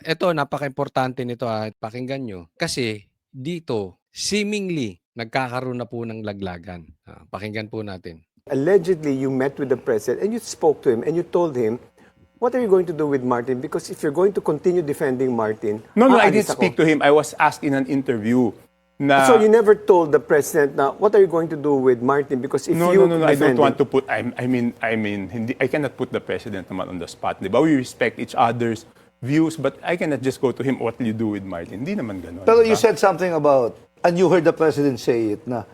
Ito napakaimportante nito, pakinggan nyo. Kasi dito, seemingly, nagkakaroon na po ng laglagan. Pakinggan po natin. Allegedly, you met with the president and you spoke to him and you told him, what are you going to do with Martin? Because if you're going to continue defending Martin, No, I aalis didn't ako." speak to him. I was asked in an interview na... So you never told the president na, what are you going to do with Martin? Because if No, you no, I don't defend want him- to put... I cannot put the president naman on the spot. Di ba? We respect each other's views, but I cannot just go to him, what will you do with Martin? Hindi naman ganun. Pero di you ba? said something about, and you heard the president say it, na,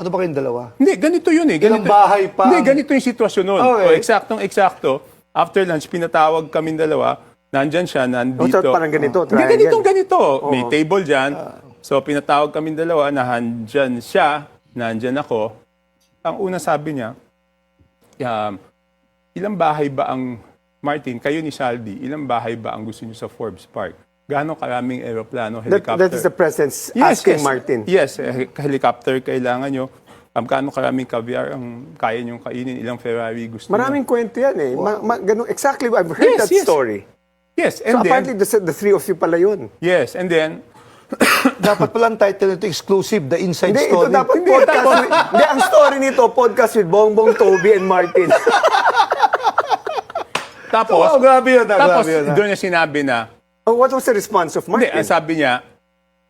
ano ba kayong dalawa? Hindi, ganito yun eh. Ilang bahay pa Hindi, ang- ganito yung sitwasyon nun. Okay. O, eksaktong-eksakto. After lunch, pinatawag kaming dalawa. Nandyan siya, nandito. so parang ganito, Hindi, triangle. ganito. May table dyan. So, pinatawag kaming dalawa, nandyan siya, nandyan ako. Ang una sabi niya, ilang bahay ba ang, Martin, kayo ni Saldi, ilang bahay ba ang gusto niyo sa Forbes Park? Gaano karaming aeroplano, helicopter? that is the president's asking Martin. Yes, helicopter kailangan nyo. Gaano karaming caviar ang kaya nyong kainin, ilang Ferrari gusto Maraming nyo. kwento yan eh. Ganun, exactly, I've heard Yes, that yes. story. Yes, So and apparently then, the three of you pala yun. yes, and then, Dapat palang title nito exclusive, the inside Hindi, story. ito dapat podcast with, hindi, ang story nito, podcast with Bongbong, Toby, and Martin. tapos, Oh, grabe yun, tapos grabe yun. doon niya sinabi na, Oh, what was the response of hindi, Martin? ang sabi niya,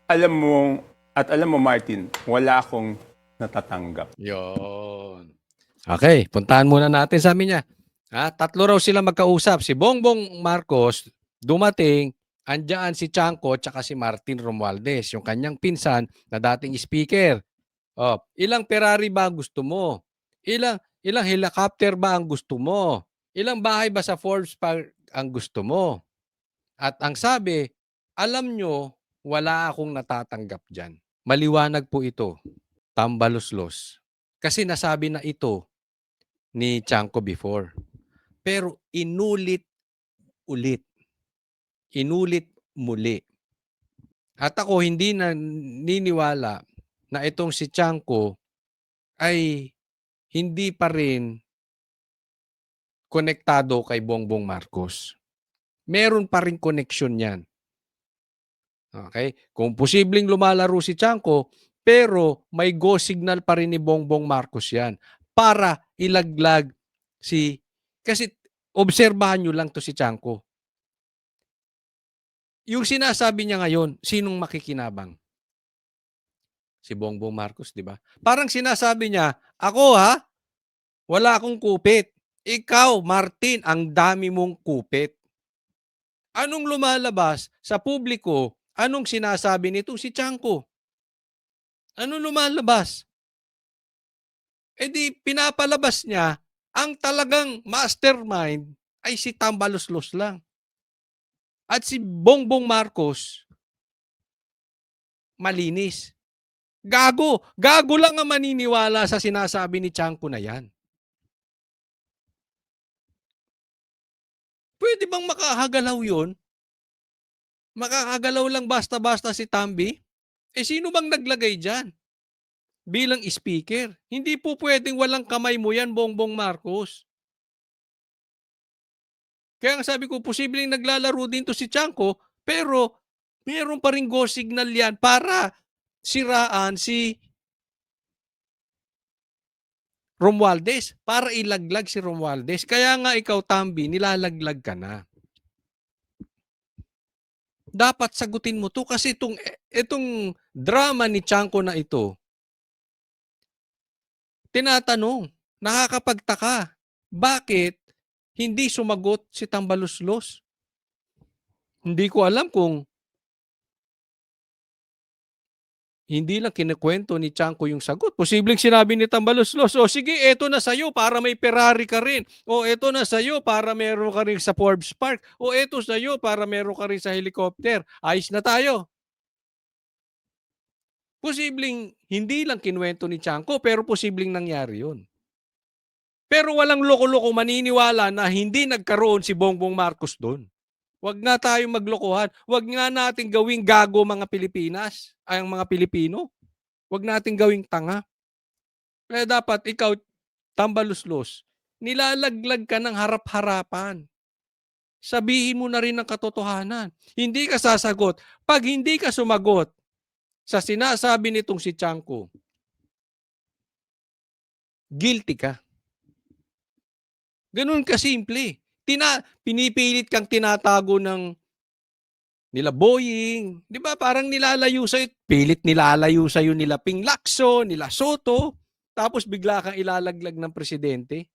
alam mo Martin, wala akong natatanggap. Yon. Okay, puntahan muna natin, sabi niya. Tatlo raw sila magkausap. Si Bongbong Marcos, dumating, andyan si Chanco tsaka si Martin Romualdez, yung kanyang pinsan na dating speaker. Ilang Ferrari ba ang gusto mo? Ilang helicopter ba ang gusto mo? Ilang bahay ba sa Forbes Park ang gusto mo? At ang sabi, alam nyo, wala akong natatanggap dyan. Maliwanag po ito. Tambaluslos. Kasi nasabi na ito ni Chanco before. Pero inulit-ulit. Inulit muli. At ako hindi naniniwala na itong si Chanco ay hindi pa rin konektado kay Bongbong Marcos. Meron pa rin connection yan. Okay? Kung posibleng lumalaro si Chanco, pero may go signal pa rin ni Bongbong Marcos yan para ilaglag si... Kasi obserbahan nyo lang to si Chanco. Yung sinasabi niya ngayon, sinong makikinabang? Si Bongbong Marcos, di ba? Parang sinasabi niya, ako wala akong kupit. Ikaw, Martin, ang dami mong kupit. Anong lumalabas sa publiko? Anong sinasabi nito si Chanco? Anong lumalabas? Di pinapalabas niya, ang talagang mastermind ay si Tambaluslos lang. At si Bongbong Marcos, malinis. Gago. Gago lang ang maniniwala sa sinasabi ni Chanco na yan. Pwede bang makahagalaw yun? Makakagalaw lang basta-basta si Tambi? Sino bang naglagay dyan? Bilang speaker. Hindi po pwedeng walang kamay mo yan, Bongbong Marcos. Kaya nga sabi ko, posibleng naglalaro din to si Chanco, pero mayroon pa rin go signal yan para siraan si Romualdez, para ilaglag si Romualdez. Kaya nga ikaw, Tambi, nilalaglag ka na. Dapat sagutin mo to kasi itong drama ni Chanco na ito, tinatanong, nakakapagtaka, bakit hindi sumagot si Tambaluslos? Hindi ko alam kung hindi lang kinikwento ni Chanco yung sagot. Posibleng sinabi ni Tambaluslos, sige, eto na sa'yo para may Ferrari ka rin. Eto na sa'yo para meron ka rin sa Forbes Park. Eto sa'yo para meron ka rin sa helicopter. Ayos na tayo. Posibleng hindi lang kinuwento ni Chanco, pero posibleng nangyari yun. Pero walang loko-loko maniniwala na hindi nagkaroon si Bongbong Marcos doon. Huwag nga tayong maglokohan. Huwag nga natin gawing gago mga Pilipinas, ay ang mga Pilipino. Huwag natin gawing tanga. Kaya dapat ikaw, Tambaluslos, nilalaglag ka ng harap-harapan. sabihin mo na rin ang katotohanan. Hindi ka sasagot. Pag hindi ka sumagot sa sinasabi nitong si Chanco, guilty ka. Ganun kasimple. Pinipilit kang tinatago ng nila Boying. Di ba? Parang nilalayo sa'yo. Pilit nilalayo sa'yo nila Ping Lacson, nila Soto. Tapos bigla kang ilalaglag ng presidente.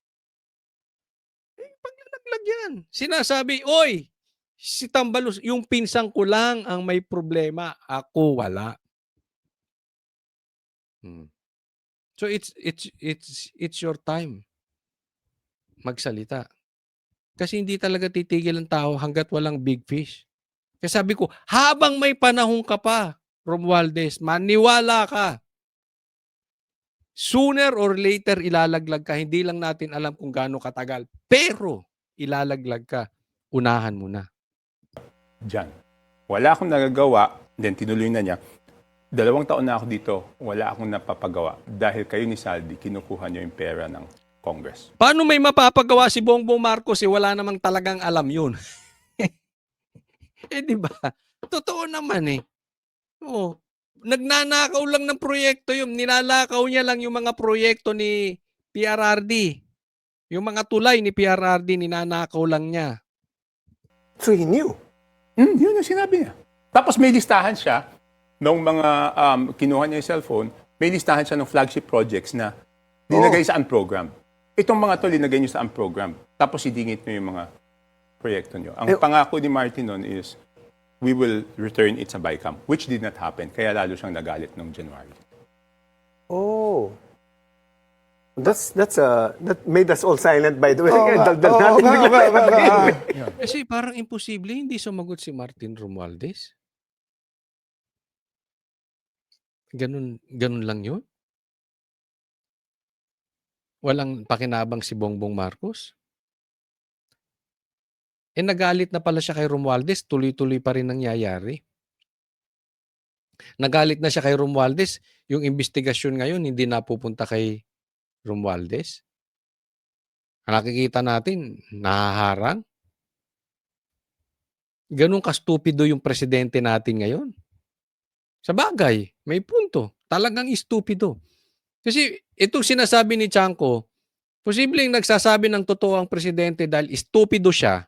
Paglalaglag yan. Sinasabi, oy, si Tambalos, yung pinsang ko lang ang may problema. Ako wala. So it's your time magsalita. Kasi hindi talaga titigil ang tao hanggat walang big fish. Kaya sabi ko, habang may panahon ka pa, Romualdez, maniwala ka. Sooner or later, ilalaglag ka. Hindi lang natin alam kung gaano katagal. Pero, ilalaglag ka. Unahan mo na. Diyan. Wala akong nagagawa, then tinuloy na niya. 2 taon na ako dito, wala akong napapagawa. Dahil kayo ni Saldi, kinukuha niyo yung pera ng Congress. Paano may mapapagawa si Bongbong Marcos wala namang talagang alam yun? Di ba? Totoo naman Oo. Nagnanakaw lang ng proyekto yun. Nilalakaw niya lang yung mga proyekto ni PRRD. Yung mga tulay ni PRRD, ninanakaw lang niya. So he knew. Yun yung sinabi niya. Tapos may listahan siya ng mga kinuha niya yung cellphone, may listahan siya ng flagship projects na linagay sa unprogram. Itong mga to, linagay niyo sa unprogram. Tapos idingit niyo yung mga proyekto niyo. Ang pangako ni Martin noon is, we will return it sa BICAM, which did not happen. Kaya lalo siyang nagalit noong January. Oh. That made us all silent, by the way. Dagdag natin. Kasi parang imposible hindi sumagot si Martin Romualdez. Ganun lang yun? Walang pakinabang si Bongbong Marcos? Nagalit na pala siya kay Romualdez, tuloy-tuloy pa rin nangyayari. Nagalit na siya kay Romualdez, yung investigasyon ngayon hindi napupunta kay Romualdez. Nakikita natin, nahaharang. Ganun ka-stupido yung presidente natin ngayon. Sa bagay, may punto. Talagang stupido. Kasi itong sinasabi ni Chanco, posibleng nagsasabi ng totoo ang presidente dahil stupido siya.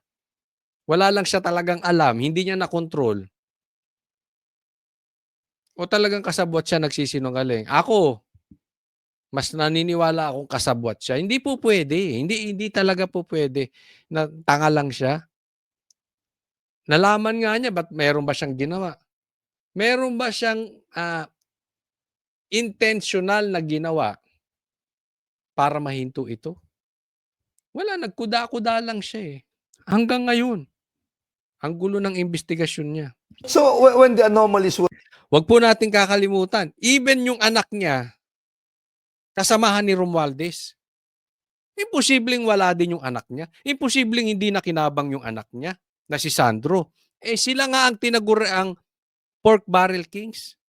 Wala lang siya talagang alam, hindi niya na-control. O talagang kasabwat siya nagsisinungaling. Ako, mas naniniwala akong kasabwat siya. Hindi po pwede. Hindi talaga po pwede na tanga lang siya. Nalaman nga niya, ba't meron ba siyang ginawa? Meron ba siyang intentional na ginawa para mahinto ito? Wala, nagkuda-kuda lang siya Hanggang ngayon, ang gulo ng investigasyon niya. So, when the anomalies were... Huwag po natin kakalimutan, even yung anak niya, kasamahan ni Romualdez. Imposibleng wala din yung anak niya. Imposibleng hindi nakinabang yung anak niya, na si Sandro. Sila nga ang tinaguriang pork barrel kings.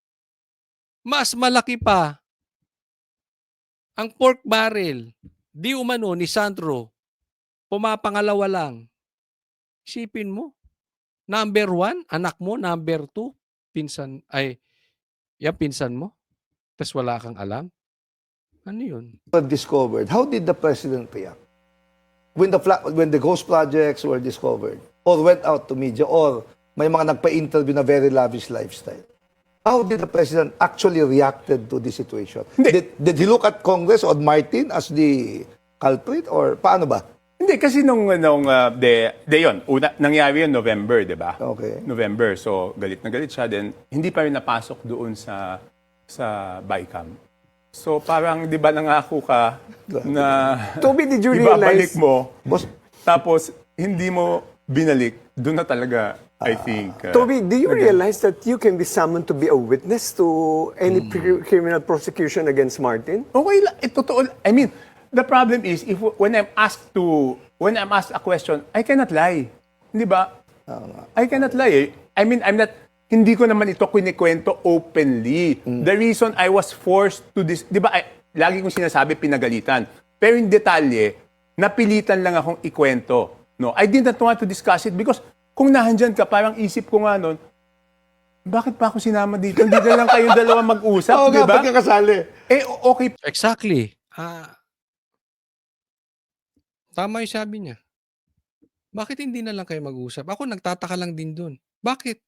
Mas malaki pa ang pork barrel, di umano ni Sandro, pumapangalawa lang. Isipin mo, number 1, anak mo, number 2, pinsan mo. Tapos wala kang alam. Ano yun? discovered, how did the president react? When the ghost projects were discovered, or went out to media, or may mga nagpa-interview na very lavish lifestyle, how did the president actually reacted to this situation? Did he look at Congress or Martin as the culprit, or paano ba? Hindi, kasi nung yun, nangyari yun November, di ba? Okay. November, so galit na galit siya, then hindi pa rin napasok doon sa BICAM. So parang, di ba nangako ka na Toby, did you ibabalik realize? mo, tapos hindi mo binalik, doon na talaga, I think. Toby, do you realize that you can be summoned to be a witness to any criminal prosecution against Martin? Okay lang, totoo. I mean, the problem is when I'm asked a question, I cannot lie. Di ba? I cannot lie. I mean, hindi ko naman ito kinikwento openly. The reason I was forced to this, di ba, lagi kong sinasabi pinagalitan. Pero yung detalye, napilitan lang akong ikwento. No, I did not want to discuss it because kung nahandyan ka, parang isip ko nga noon, bakit pa ako sinama dito? Hindi na lang kayong dalawa mag-usap, Oo di nga, ba? pagkakasali. Okay. Exactly. Tama yung sabi niya. Bakit hindi na lang kayo mag-usap? Ako nagtataka lang din dun. Bakit?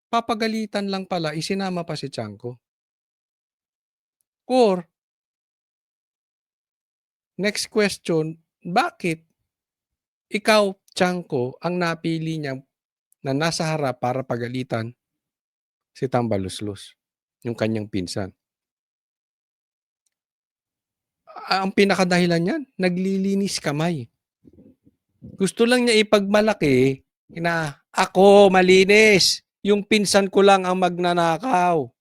Papagalitan lang pala, isinama pa si Chanko. Or, next question, bakit ikaw, Chanko, ang napili niya na nasa harap para pagalitan si Tambaluslos, yung kanyang pinsan? Ang pinakadahilan niyan, naglilinis kamay. Gusto lang niya ipagmalaki na ako malinis, yung pinsan ko lang ang magnanakaw.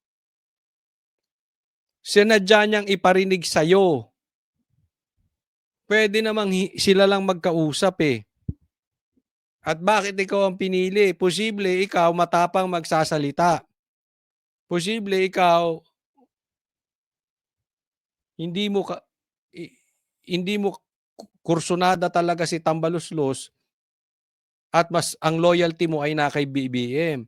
Sinadya niyang iparinig sa'yo. Pwede namang sila lang magkausap eh. At bakit ikaw ang pinili? Posible ikaw matapang magsasalita. Posible ikaw hindi mo kursunada talaga si Tambaluslos at mas ang loyalty mo ay na kay BBM.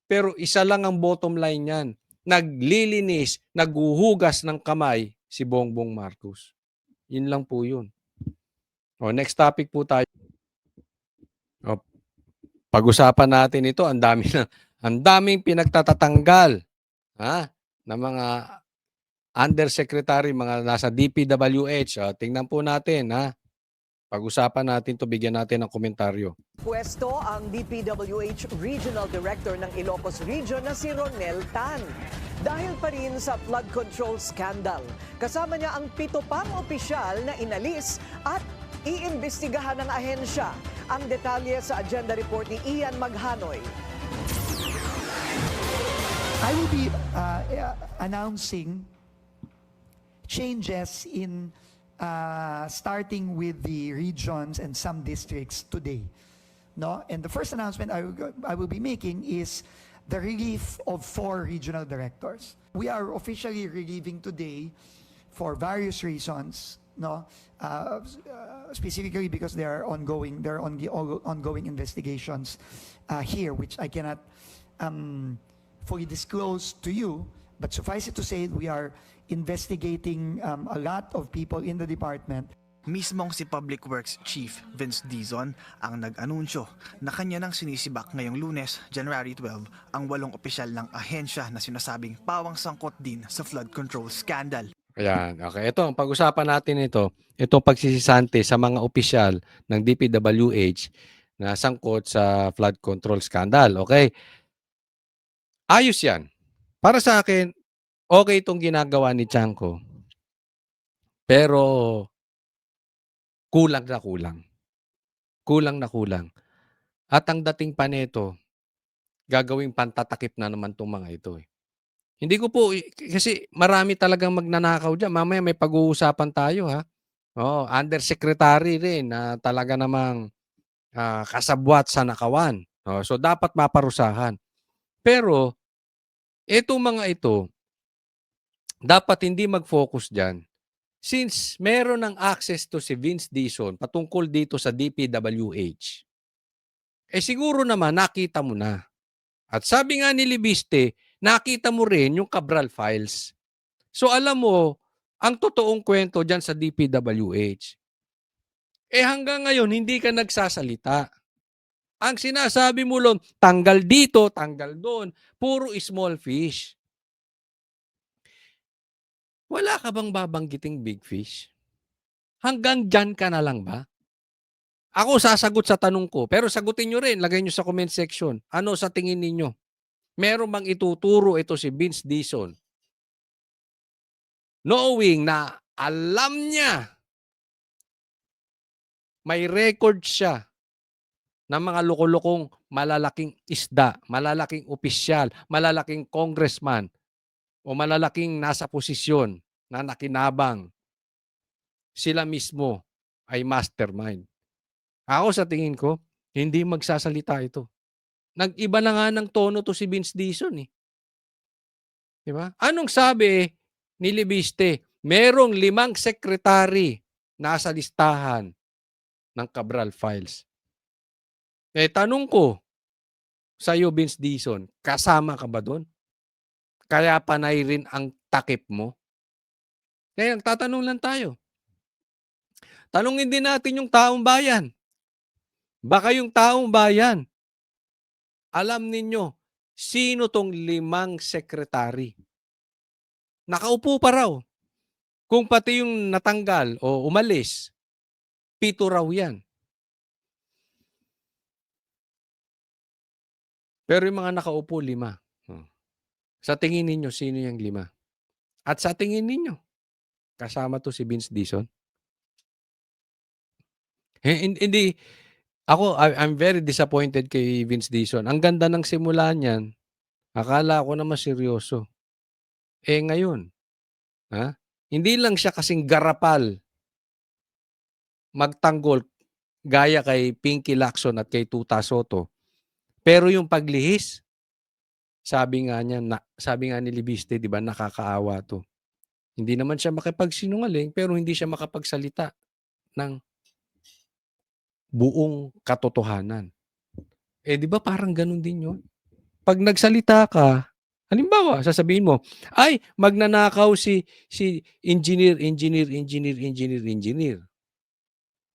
Pero isa lang ang bottom line niyan. Naglilinis, naghuhugas ng kamay si Bongbong Marcos. Yun lang po yun. O, next topic po tayo. O, pag-usapan natin ito, ang daming pinagtatatanggal ng mga undersecretary, mga nasa DPWH. O, tingnan po natin. Pag-usapan natin to, bigyan natin ng komentaryo. Pwesto ang DPWH Regional Director ng Ilocos Region na si Ronel Tan. Dahil pa rin sa flood control scandal, kasama niya ang 7 pang opisyal na inalis at iimbestigahan ng ahensya. Ang detalye sa agenda report ni Ian Maghanoy. I will be announcing changes in starting with the regions and some districts today. No? And the first announcement I will be making is the relief of 4 regional directors. We are officially relieving today for various reasons. No, specifically because there are ongoing investigations here, which I cannot fully disclose to you. But suffice it to say, we are investigating a lot of people in the department. Mismong si Public Works Chief Vince Dizon ang nag-anunsyo na kanya nang sinisibak ngayong Lunes, January 12, ang 8 opisyal ng ahensya na sinasabing pawang sangkot din sa flood control scandal. Ayan, okay. Ito, ang pag-usapan natin itong pagsisisante sa mga opisyal ng DPWH na sangkot sa flood control scandal. Okay? Ayos yan. Para sa akin, okay itong ginagawa ni Chanko. Pero, kulang na kulang. Kulang na kulang. At ang dating pa nito, gagawing pantatakip na naman itong mga ito. Hindi ko po, kasi marami talagang magnanakaw dyan. Mamaya may pag-uusapan tayo undersecretary rin na talaga namang kasabwat sa nakawan. So dapat maparusahan. Pero, itong mga ito, dapat hindi mag-focus dyan. Since meron ng access to si Vince Dizon patungkol dito sa DPWH, siguro naman nakita mo na. At sabi nga ni Libiste, nakita mo rin yung Cabral files. So alam mo, ang totoong kwento dyan sa DPWH. Hanggang ngayon, hindi ka nagsasalita. Ang sinasabi mo lang, tanggal dito, tanggal doon, puro small fish. Wala ka bang babanggiting big fish? Hanggang dyan ka na lang ba? Ako sasagot sa tanong ko, pero sagutin nyo rin, lagay nyo sa comment section. Ano sa tingin ninyo? Meron bang ituturo ito si Vince Dizon? Knowing na alam niya, may record siya ng mga lukulukong malalaking isda, malalaking opisyal, malalaking congressman, o malalaking nasa posisyon na nakinabang, sila mismo ay mastermind. Ako sa tingin ko, hindi magsasalita ito. Nag-iba na nga ng tono to si Vince Dizon eh. Diba? Anong sabi ni Libiste? Merong 5 sekretary nasa listahan ng Cabral files. Tanong ko sa'yo, Vince Dizon, kasama ka ba doon? Kaya panay rin ang takip mo? Kaya nagtatanong lang tayo. Tanungin din natin yung taong bayan. Baka yung taong bayan, alam ninyo, sino tong 5 sekretary? Nakaupo pa raw. Kung pati yung natanggal o umalis, 7 raw yan. Pero yung mga nakaupo, 5. Sa tingin ninyo, sino yung 5? At sa tingin ninyo, kasama to si Vince Dizon? Hindi, I'm very disappointed kay Vince Dizon. Ang ganda ng simula niyan, akala ko naman seryoso. Ngayon, hindi lang siya kasing garapal magtanggol gaya kay Pinky Lacson at kay Tuta Soto. Pero yung paglihis, sabi nga ni Libiste, 'di ba, nakakaawa 'to. Hindi naman siya makipagsinungaling pero hindi siya makapagsalita ng buong katotohanan. 'Di ba parang gano'n din 'yon? Pag nagsalita ka, halimbawa, sasabihin mo, ay magnanakaw si engineer.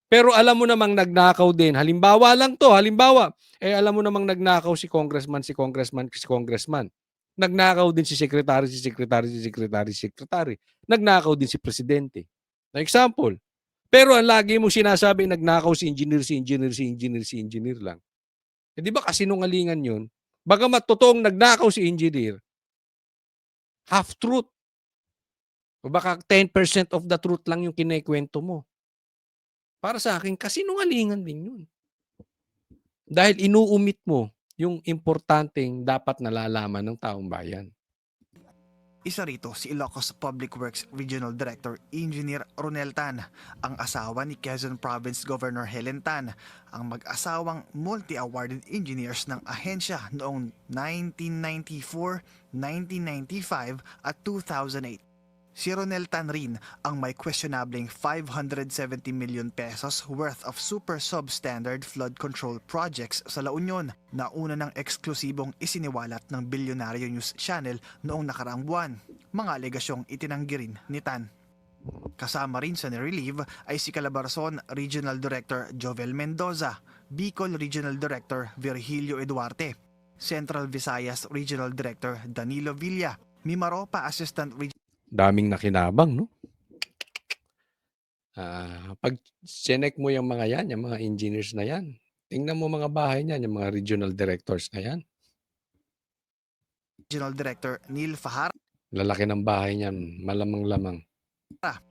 Pero alam mo namang nagnakaw din. Halimbawa lang 'to, halimbawa. Alam mo namang nagnakaw si congressman. Nagnakaw din si secretary. Nagnakaw din si presidente. Na example. Pero ang lagi mo sinasabi nagnakaw si engineer lang. Di ba kasinungalingan 'yun? Bagamat totoong nagnakaw si engineer, half truth. O baka 10% of the truth lang yung kinekwento mo. Para sa akin, kasinungalingan din 'yun. Dahil inuumit mo yung importanteng dapat nalalaman ng taong bayan. Isa rito si Ilocos Public Works Regional Director Engineer Ronel Tan, ang asawa ni Quezon Province Governor Helen Tan, ang mag-asawang multi-awarded engineers ng ahensya noong 1994, 1995 at 2008. Si Ronel Tan rin ang may questionableng 570 million pesos worth of super substandard flood control projects sa La Union na una ng eksklusibong isiniwalat ng Bilyonaryo News Channel noong nakaraang buwan. Mga alegasyong itinanggi rin ni Tan. Kasama rin sa nirelieve ay si Calabarzon Regional Director Jovel Mendoza, Bicol Regional Director Virgilio Eduarte, Central Visayas Regional Director Danilo Villa, Mimaropa Assistant Daming nakinabang, no? Pag chinek mo yung mga yan, yung mga engineers na yan, tingnan mo mga bahay niyan, yung mga regional directors na yan. Regional Director Neil Fahara, Lalaki ng bahay niyan, malamang-lamang.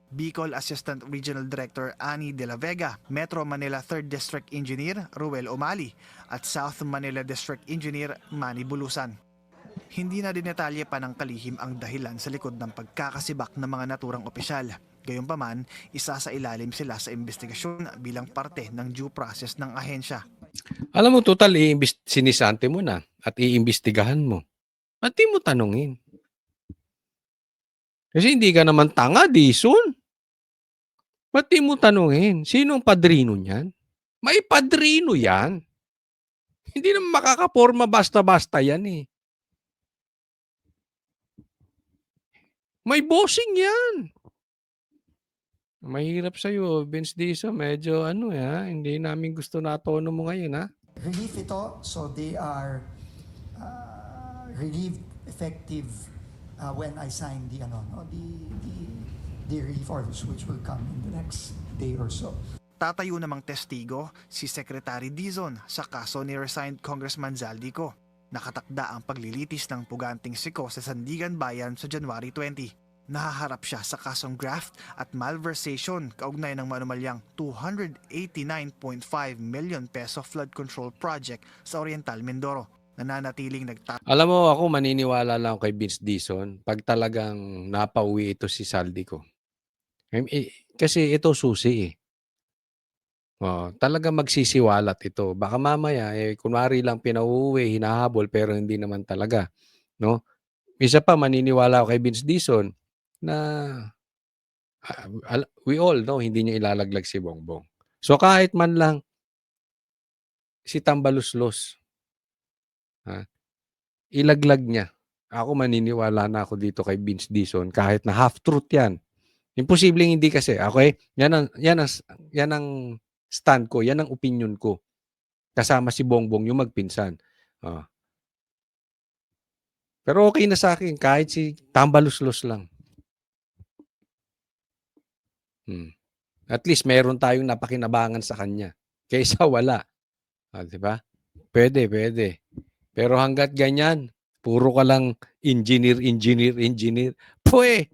Bicol Assistant Regional Director Annie De La Vega, Metro Manila 3rd District Engineer Ruel Omali, at South Manila District Engineer Manny Bulusan. Hindi na dinetalye pa ng kalihim ang dahilan sa likod ng pagkakasibak ng mga naturang opisyal. Gayunpaman, isa sa ilalim sila sa investigasyon bilang parte ng due process ng ahensya. Alam mo, total, sinisante mo na at iimbestigahan mo. Ba't di mo tanungin? Kasi hindi ka naman tanga, Dizon. Ba't di mo tanungin? Sino ang padrino niyan? May padrino yan. Hindi naman makakaporma basta-basta yan eh. May bossing yan. Mahirap sa'yo, Vince Dizon. Medyo hindi namin gusto na tono mo ngayon, ha? Relief ito, so they are relieved effective when I sign the relief orders, which will come in the next day or so. Tatayo namang testigo si Secretary Dizon sa kaso ni resigned Congressman Zaldico. Nakatakda ang paglilitis ng puganting siko sa Sandigan Bayan sa January 20. Nahaharap siya sa kasong graft at malversation kaugnay ng manumalyang 289.5 million peso flood control project sa Oriental Mindoro. Nananatiling Alam mo, ako maniniwala lang kay Vince Dizon pag talagang napauwi ito si Zaldico. Kasi ito susi eh. Talaga magsisiwalat ito. Baka mamaya, kunwari lang pinauuwi, hinahabol, pero hindi naman talaga. No? Isa pa, maniniwala ako kay Vince Dizon na we all know, hindi niya ilalaglag si Bongbong. So kahit man lang si Tambaluslos. Ha? Ilaglag niya. Ako maniniwala na ako dito kay Vince Dizon kahit na half truth 'yan. Imposibleng hindi kasi. Okay? Yan ang stand ko, yan ang opinion ko. Kasama si Bongbong yung magpinsan. Oh. Pero okay na sa akin kahit si Tambaluslos lang. At least meron tayong napakinabangan sa kanya. Kaysa wala. Di ba? Pwede. Pero hanggat ganyan, puro ka lang engineer. Pwe!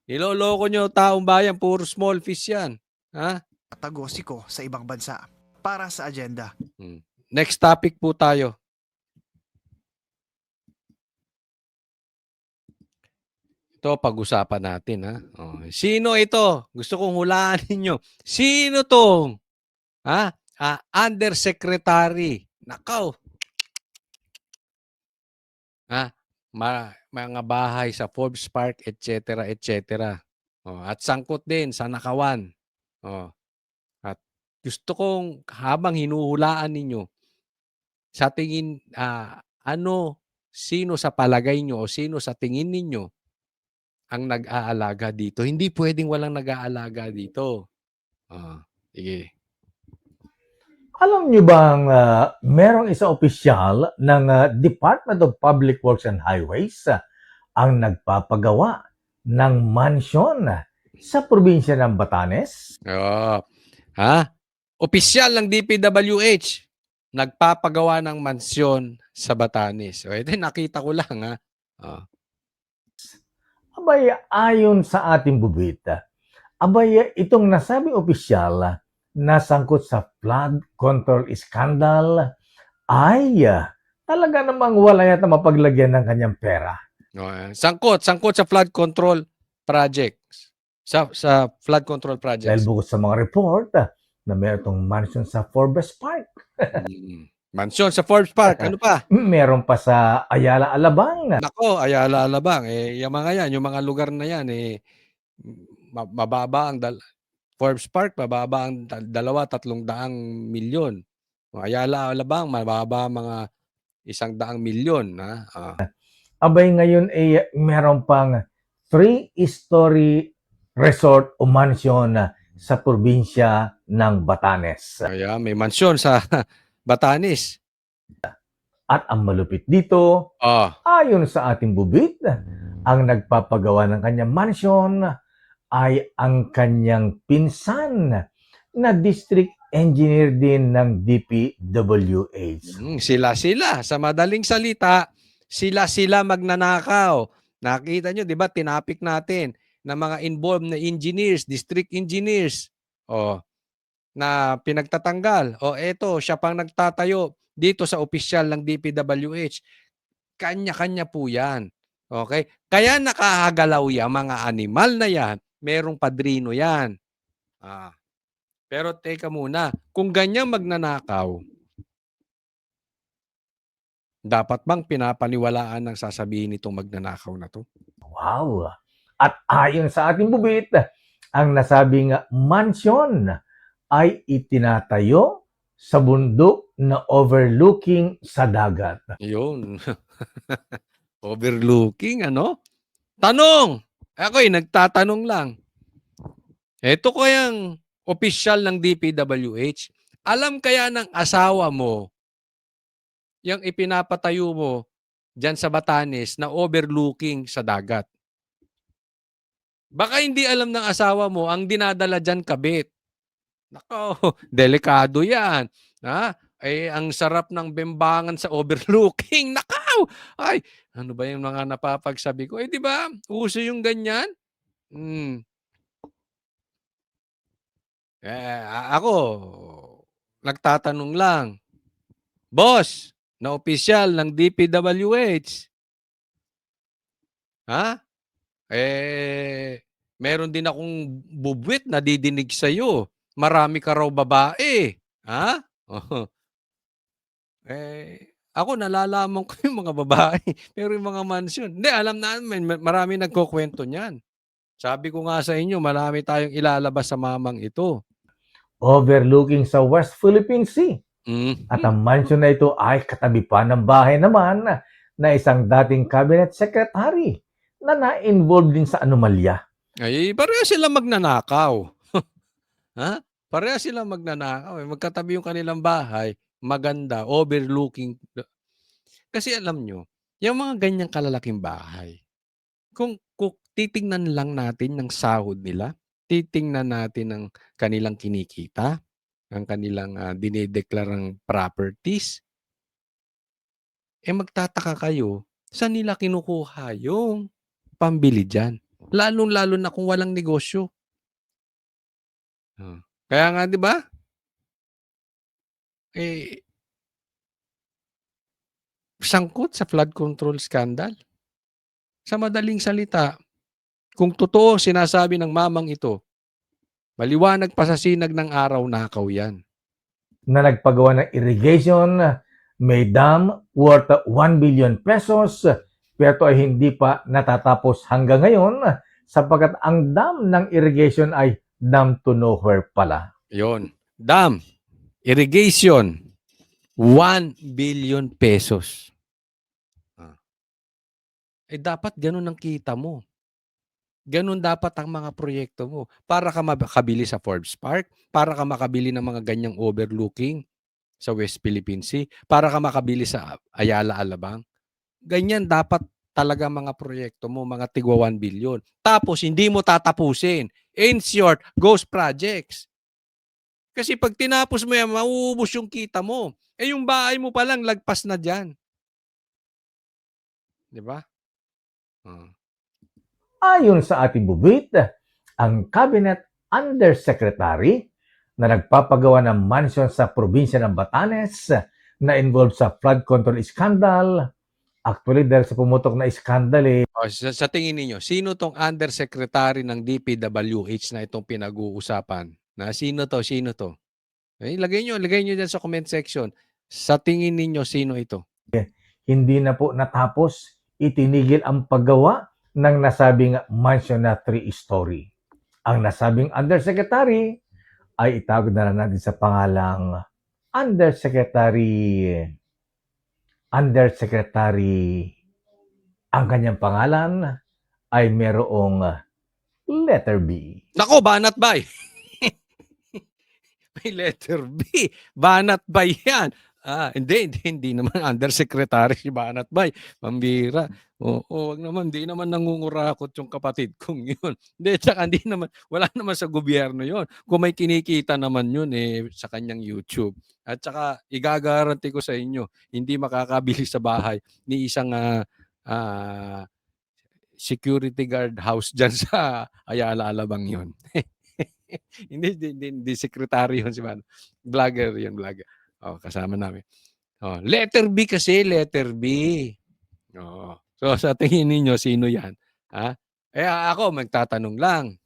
Niloloko nyo taong bayan, puro small fish yan. Ha? Tagosiko sa ibang bansa. Para sa agenda. Next topic po tayo. Ito, pag-usapan natin. Ha? Oh, sino ito? Gusto kong hulaan ninyo. Sino tong? Ha? Undersecretary. Nakaw. Ha? Mga bahay sa Forbes Park, etc. Oh, at sangkot din sa Nakawan. Oh. At gusto kong habang hinuhulaan ninyo, sa tingin, sino sa palagay nyo o sino sa tingin ninyo ang nag-aalaga dito? Hindi pwedeng walang nag-aalaga dito. Sige. Alam niyo bang merong isang opisyal ng Department of Public Works and Highways ang nagpapagawa ng mansyon sa probinsya ng Batanes? Opisyal ng DPWH nagpapagawa ng mansyon sa Batanes. Ito nakita ko lang. Abay, ayon sa ating bubita, abay, itong nasabing opisyal nasangkot sa flood control scandal ay talaga namang wala yata mapaglagyan ng kanyang pera. Sangkot sa flood control projects. Sa flood control projects. Dahil bukod sa mga report na meron itong mansion sa Forbes Park. Mansyon sa Forbes Park. Ano pa? Meron pa sa Ayala Alabang. Nako, Ayala Alabang. Yung mga lugar na yan, mababa ang Forbes Park, mababa ang 200-300 milyon. Ayala Alabang, mababa mga 100 milyon. Abay ngayon meron pang 3-story resort o mansion sa probinsya ng Batanes. May mansyon sa Batanes. At ang malupit dito, ayon sa ating bubit, ang nagpapagawa ng kanyang mansion ay ang kanyang pinsan na district engineer din ng DPWH. Sila. Sa madaling salita, sila magnanakaw. Nakita nyo, di ba, tinapik natin na mga involved na engineers, district engineers, na pinagtatanggal. Eto, siya pang nagtatayo dito sa opisyal ng DPWH. Kanya-kanya po yan. Okay? Kaya nakahagalaw yan, mga animal na yan, merong padrino yan. Pero teka muna, kung ganyan magnanakaw, dapat bang pinapaniwalaan ng sasabihin nitong magnanakaw na to? Wow! At ayon sa ating bubit, ang nasabing mansion ay itinatayo sa bundok na overlooking sa dagat. Yun. Overlooking, ano? Tanong! Ako'y nagtatanong lang. Ito kayang opisyal ng DPWH, alam kaya ng asawa mo yung ipinapatayo mo dyan sa Batanes na overlooking sa dagat? Baka hindi alam ng asawa mo ang dinadala dyan kabit. Nako, delikado yan. Ang sarap ng bembangan sa overlooking. Nakaw! Ay, ano ba yung mga napapagsabi ko? Di ba? Uso yung ganyan. Ako, nagtatanong lang. Boss, na opisyal ng DPWH. Meron din akong bubwit na didinig sa'yo. Marami ka raw babae. Ako nalalaman ko yung mga babae. Pero yung mga mansyon. Hindi, alam namin, marami nagkukwento niyan. Sabi ko nga sa inyo, marami tayong ilalabas sa mamang ito. Overlooking sa West Philippine Sea. At ang mansion na ito ay katabi pa ng bahay naman na isang dating cabinet secretary na na-involved din sa anomalya. Ay, pareha sila magnanakaw. Ha? Pareha sila magnanakaw. Magkatabi yung kanilang bahay, maganda, overlooking. Kasi alam nyo, yung mga ganyang kalalaking bahay, kung titingnan lang natin ng sahod nila, titingnan natin ng kanilang kinikita, ang kanilang dinideklarang properties, magtataka kayo, saan nila kinukuha yung pambili dyan? Lalong-lalo na kung walang negosyo. Kaya nga, di ba? Sangkot sa flood control scandal. Sa madaling salita, kung totoo sinasabi ng mamang ito, maliwanag pa sa sinag ng araw, nakaw yan. Na nagpagawa ng irrigation, may dam worth 1 billion pesos, pero ay hindi pa natatapos hanggang ngayon sapagkat ang dam ng irrigation ay dam to nowhere pala. Yon. Dam, irrigation, 1 billion pesos. Dapat ganun ang kita mo. Ganun dapat ang mga proyekto mo. Para ka makabili sa Forbes Park, para ka makabili ng mga ganyang overlooking sa West Philippine Sea, para ka makabili sa Ayala Alabang. Ganyan dapat talaga mga proyekto mo, mga tigwa 1 billion. Tapos hindi mo tatapusin. In short, ghost projects. Kasi pag tinapos mo yan, mauubos yung kita mo. Yung bahay mo pa lang, lagpas na dyan. Di ba? Ayon sa ating bubit, ang Cabinet Undersecretary na nagpapagawa ng mansion sa probinsya ng Batanes na involved sa flood control scandal, actually dahil sa pumutok na scandal sa tingin niyo, sino tong undersecretary ng DPWH na itong pinag-uusapan? Sino to? Ilagay nyo dyan sa comment section. Sa tingin ninyo, sino ito? Hindi na po natapos, itinigil ang paggawa ng nasabing mansion na 3-story. Ang nasabing undersecretary ay itawag na lang natin sa pangalang undersecretary. Ang kanyang pangalan ay merong letter B. Nako, Banat Bay! May letter B. Banat Bay yan. Hindi naman undersecretary si Banat Bay. Pambira. Wag naman, hindi naman nangungurakot yung kapatid kong yun. Tsaka wala naman sa gobyerno yun. Kung may kinikita naman yun sa kanyang YouTube. At saka igagaranti ko sa inyo, hindi makakabili sa bahay ni isang security guard house dyan sa Ayala Alabang yun. Hindi secretary yun si Banat. Vlogger yun, vlogger. Kasama namin. Letter B kasi, letter B. So sa tingin niyo sino 'yan? Ako magtatanong lang.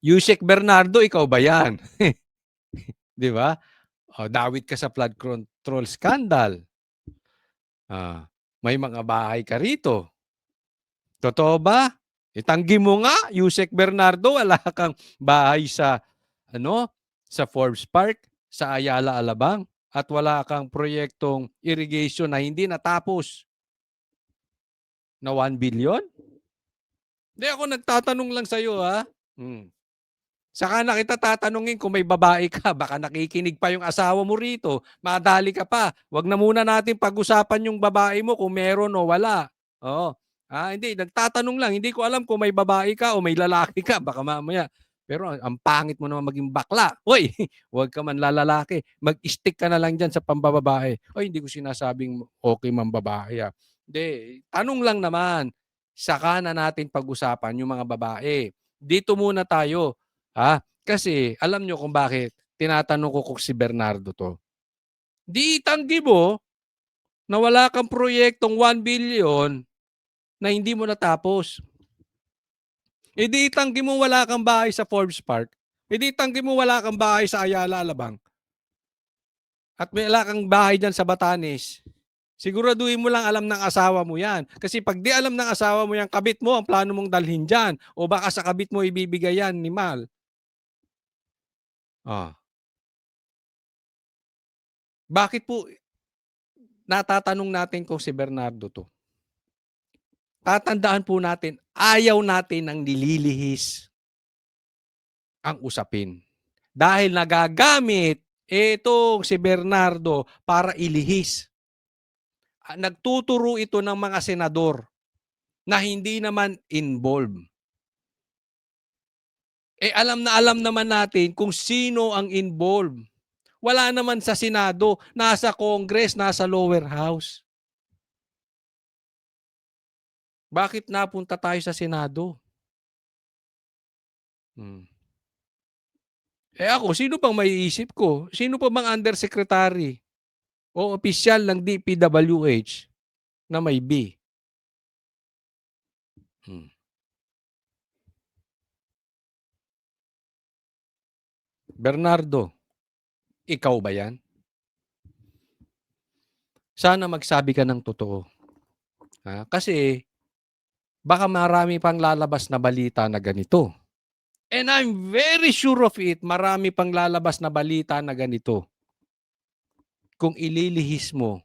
Yusek Bernardo, ikaw ba 'yan? 'Di ba? Dawit ka sa flood control scandal. May mga bahay ka rito. Totoo ba? Itanggi mo nga, Yusek Bernardo, wala kang bahay sa sa Forbes Park, sa Ayala Alabang, at wala kang proyektong irrigation na hindi natapos na 1 billion? Hindi, ako nagtatanong lang sa iyo, ha? Saka na kita tatanungin kung may babae ka, baka nakikinig pa yung asawa mo rito, madali ka pa. Wag na muna natin pag-usapan yung babae mo kung meron o wala. Hindi, nagtatanong lang, hindi ko alam kung may babae ka o may lalaki ka, baka mamaya. Pero ang pangit mo naman maging bakla. Hoy, huwag ka man lalalaki. Mag-stick ka na lang dyan sa pambababae. Hindi ko sinasabing okay man babae. Hindi, tanong lang naman. Saka na natin pag-usapan yung mga babae. Dito muna tayo. Kasi alam nyo kung bakit tinatanong ko kung si Bernardo to. Di tanggi mo na wala kang proyektong 1 billion na hindi mo natapos. Di tanggi mo wala kang bahay sa Forbes Park. Di tanggi mo wala kang bahay sa Ayala Alabang. At wala kang bahay dyan sa Batanes. Siguraduhin mo lang alam ng asawa mo yan. Kasi pag di alam ng asawa mo yan, kabit mo ang plano mong dalhin dyan. O baka sa kabit mo ibibigay yan ni Mal. Bakit po natatanong natin kung si Bernardo 'to? Tatandaan po natin, ayaw natin ng nililihis ang usapin. Dahil nagagamit itong si Bernardo para ilihis. Nagtuturo ito ng mga senador na hindi naman involved. Alam na alam naman natin kung sino ang involved. Wala naman sa Senado, nasa Congress, nasa lower house. Bakit napunta tayo sa Senado? Ako, sino bang maiisip ko? Sino pa bang undersecretary o opisyal ng DPWH na may B? Bernardo, ikaw ba yan? Sana magsabi ka ng totoo. Kasi baka marami pang lalabas na balita na ganito. And I'm very sure of it, marami pang lalabas na balita na ganito. Kung ililihis mo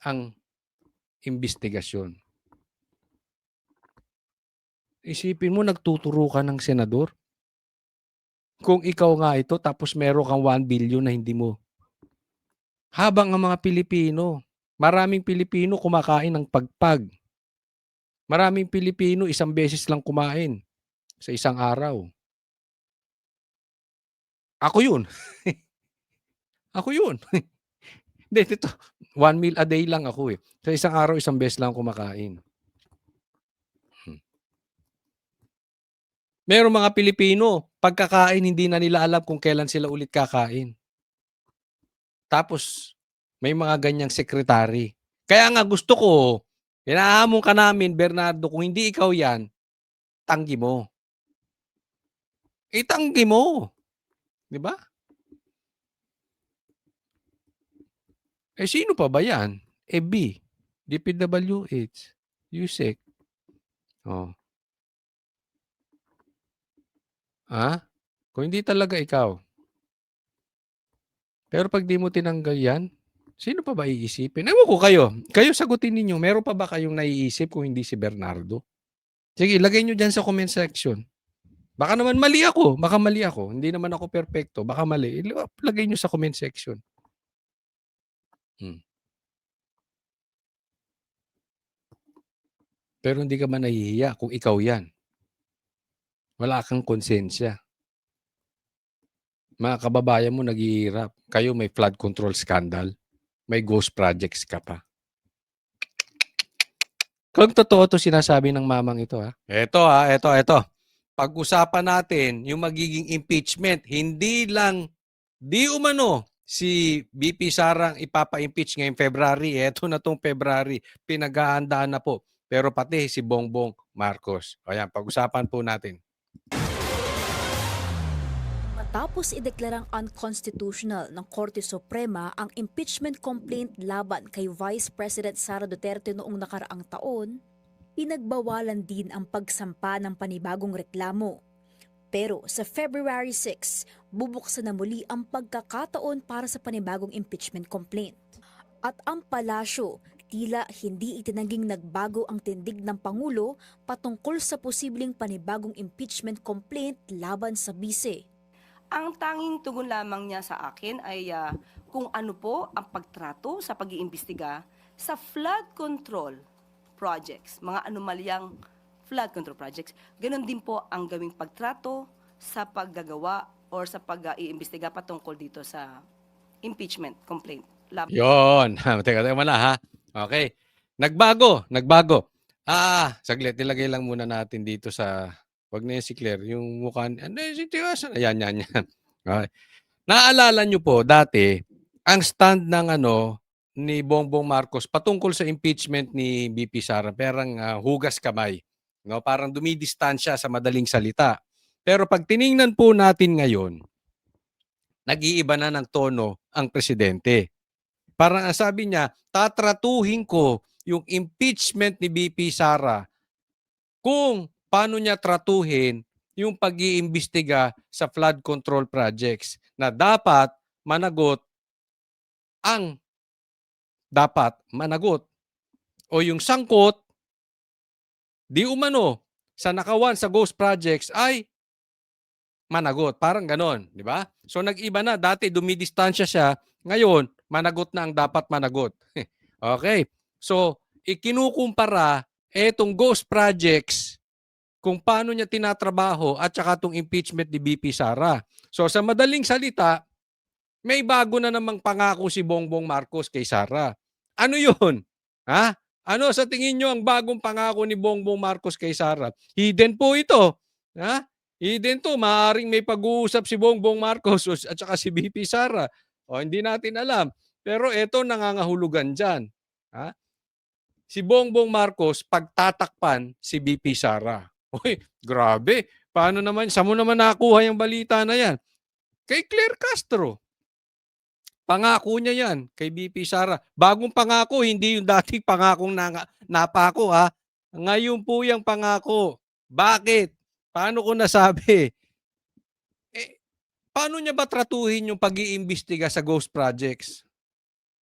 ang investigasyon. Isipin mo, nagtuturo ka ng senador. Kung ikaw nga ito, tapos meron kang 1 billion na hindi mo. Habang ang mga Pilipino, maraming Pilipino kumakain ng pagpag. Maraming Pilipino isang beses lang kumain sa isang araw. Ako yun. Ako yun. Hindi, ito, 1 meal a day lang ako eh. Sa isang araw, isang beses lang kumakain. Merong mga Pilipino, pagkakain, hindi na nila alam kung kailan sila ulit kakain. Tapos, may mga ganyang sekretary. Kaya nga gusto ko, inahamon ka namin, Bernardo, kung hindi ikaw yan, tanggi mo. Itanggi mo. Di ba? Sino pa ba yan? B, DPWH, USEC. Kung hindi talaga ikaw. Pero pag di mo tinanggal yan, sino pa ba iisipin? Ewan ko kayo. Kayo sagutin ninyo. Meron pa ba kayong naiisip kung hindi si Bernardo? Sige, lagay nyo dyan sa comment section. Baka naman mali ako. Baka mali ako. Hindi naman ako perfecto. Baka mali. Lagay nyo sa comment section. Pero hindi ka man nahihiya kung ikaw yan. Wala kang konsensya. Mga kababayan mo naghihirap. Kayo may flood control scandal. May ghost projects ka pa. Kung totoo to sinasabi ng mamang ito Ito. Pag-usapan natin yung magiging impeachment. Hindi lang, di umano, si BP Sarang ipapa-impeach ngayong February. Ito na tong February. Pinag-aandaan na po. Pero pati si Bongbong Marcos. Ayan, pag-usapan po natin. Matapos ideklarang unconstitutional ng Korte Suprema ang impeachment complaint laban kay Vice President Sara Duterte noong nakaraang taon, pinagbawalan din ang pagsampa ng panibagong reklamo. Pero sa February 6, bubuksan na muli ang pagkakataon para sa panibagong impeachment complaint. At ang palasyo, tila hindi itinangging nagbago ang tindig ng Pangulo patungkol sa posibleng panibagong impeachment complaint laban sa bise. Ang tanging tugon lamang niya sa akin ay kung ano po ang pagtrato sa pag-iimbestiga sa flood control projects, mga anomalyang flood control projects. Ganon din po ang gawing pagtrato sa paggagawa or sa pag-iimbestiga patungkol dito sa impeachment complaint. Yon. Teka muna ha. Okay. Nagbago. Saglit. Ilagay lang muna natin dito sa... Wag na yun si Claire. Yung mukha... Ayan. Okay. Naalala nyo po, dati, ang stand ng ni Bongbong Marcos patungkol sa impeachment ni BP Sara, parang hugas kamay. No? Parang dumidistansya sa madaling salita. Pero pag tiningnan po natin ngayon, nag-iiba na ng tono ang presidente. Parang sabi niya, tatratuhin ko yung impeachment ni BP Sara kung paano niya tratuhin yung pag-iimbestiga sa flood control projects na dapat managot ang dapat managot. O yung sangkot, di umano, sa nakawan sa ghost projects ay managot. Parang ganon, di ba? So nag-iba na. Dati dumidistansya siya. Ngayon, managot na ang dapat managot. Okay. So, ikinukumpara etong ghost projects kung paano niya tinatrabaho at saka itong impeachment ni BP Sara. So, sa madaling salita, may bago na namang pangako si Bongbong Marcos kay Sara. Ano yun? Ha? Ano sa tingin nyo ang bagong pangako ni Bongbong Marcos kay Sara? Hidden po ito. Ha? Hidden to. Maaaring may pag-uusap si Bongbong Marcos at saka si BP Sara. O, hindi natin alam. Pero ito nangangahulugan dyan. Ha? Si Bongbong Marcos pagtatakpan si BP Sara. Uy, grabe. Paano naman? Saan mo naman nakuha yung balita na yan? Kay Claire Castro. Pangako niya yan kay BP Sara. Bagong pangako, hindi yung dating pangakong napako ha. Ngayon po yung pangako. Bakit? Paano ko nasabi? Paano niya ba tratuhin yung pag-iimbestiga sa ghost projects?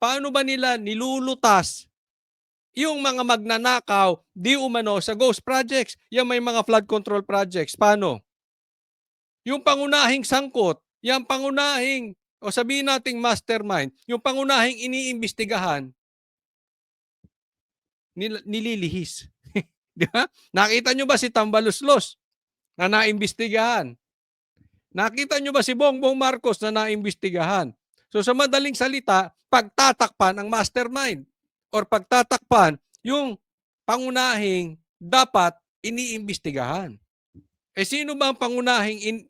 Paano ba nila nilulutas yung mga magnanakaw di umano sa ghost projects? Yung may mga flood control projects. Paano? Yung pangunahing sangkot, yung pangunahing o sabihin nating mastermind, yung pangunahing iniimbestigahan, nililihis. Di ba? Nakita nyo ba si Tambaluslos na naimbestigahan? Nakita nyo ba si Bongbong Marcos na naimbestigahan? So sa madaling salita, pagtatakpan ang mastermind or pagtatakpan yung pangunahing dapat iniimbestigahan. Sino ba ang pangunahing